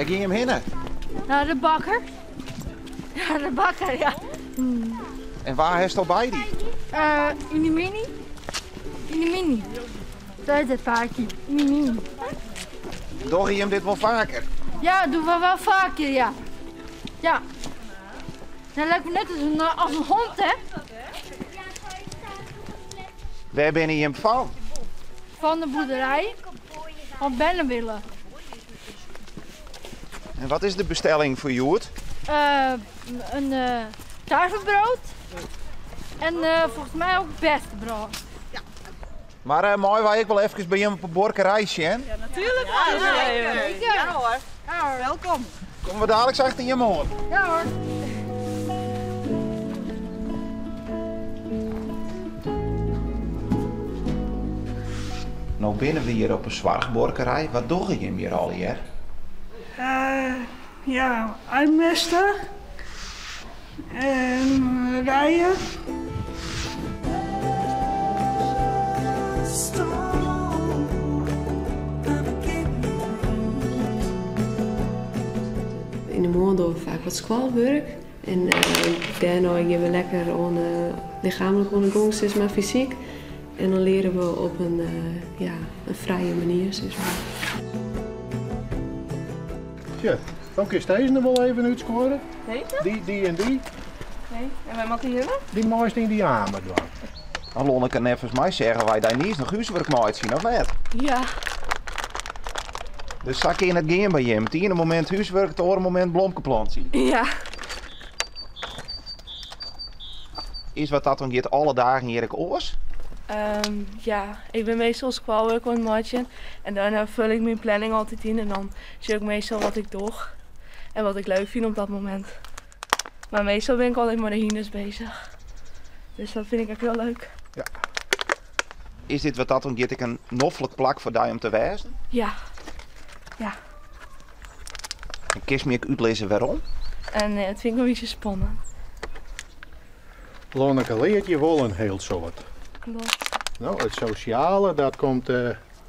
Waar ging je hem heen? Naar de bakker. Naar de bakker, ja. En waar is het al bij die? In de mini. In de mini. Daar is het paardje. In de mini. Doe je hem dit wel vaker? Ja, doen we wel vaker, ja. Ja. Dat lijkt me net als een hond, hè? Waar ben je hem van? Van de boerderij. Van Bennewille. En wat is de bestelling voor Joert? Een tarwebrood. En volgens mij ook berstenbrood. Maar mooi waar ik wel even bij hem op een borkerijsje, hè? Ja, natuurlijk. Ja hoor. Ja hoor. Welkom. Komen we dadelijk achter je moor. Ja hoor. Nou binnen we hier op een zwartborkerij. Wat doe je hem hier al hier? Ja, uitmesten. En rijden. In de morgen doen we vaak wat schoolwerk. En daarna gaan we lekker lichamelijk aan de gang, zeg maar fysiek. En dan leren we op een vrije manier, zeg maar. Ja, dan kun je deze nog wel even uitscoren. Deze? Die en die. Nee. En wij maken hier? Die mooiste in die armen doen. Hallo, ik kan even mij zeggen, wij daar niet nog huiswerk maken zien, of net? Ja. Dus zak je in het game bij je. Het ene moment huiswerk, het andere moment blomkeplant zien. Ja. Is wat dat dan gaat alle dagen hier ik oors? Ja, ik ben meestal schoolwerk aan het maken. En daarna vul ik mijn planning altijd in. En dan zie ik meestal wat ik doe. En wat ik leuk vind op dat moment. Maar meestal ben ik altijd met de hines bezig. Dus dat vind ik ook heel leuk. Ja. Is dit wat dat dan gaat ik een noffelijk plak voor die om te wijzen? Ja. Ja. En kies me ik uitlezen waarom? En het vind ik een beetje spannend. Lonneke leert je wel een heel soort. Klopt. Nou, het sociale, dat komt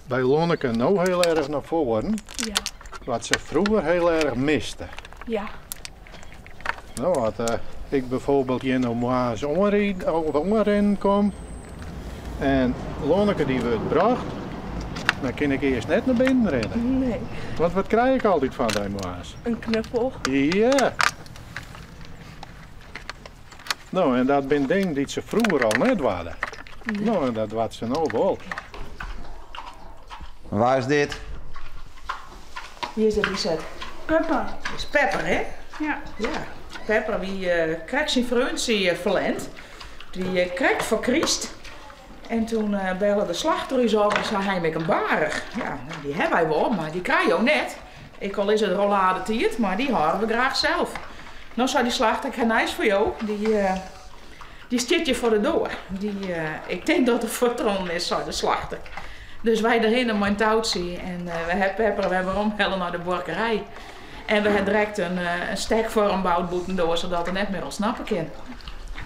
bij Lonneke nou heel erg naar voren. Ja. Wat ze vroeger heel erg miste. Ja. Nou, wat ik bijvoorbeeld hier naar Moa's onrennen kom. En Lonneke die wordt gebracht. Dan kan ik eerst net naar binnen rennen. Nee. Want wat krijg ik altijd van die Moa's? Een knuffel. Ja. Nou, en dat zijn dingen die ze vroeger al net hadden. Nee. Nou, en dat wat ze nou wel. Waar is dit? Wie is het, Lisette? Peppa. Dat is Pepper, hè? Ja. Ja. Pepper, die krijgt zijn vriendje verlend. Die krijgt voor Christ. En toen belde de slachter eens op en zei hij met een barig. Ja, die hebben wij wel, maar die krijg je ook net. Ik al is het rollade tiert, maar die houden we graag zelf. Nou zei die slachter, ik heb nice voor jou. Die stiet je voor de deur. Ik denk dat het vertrouwen is, zei de slachter. Dus wij erin een mijn touwtje en we hebben omhellen naar de borkerij. En we hebben direct een stek voor een bouwboeten door, zodat het net meer ontsnappen kan.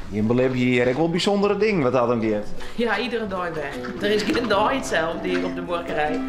Je beleef je hier ook wel bijzondere dingen wat dat dan gaat. Ja, iedere dag weg. Er is geen dag hetzelfde hier op de borkerij.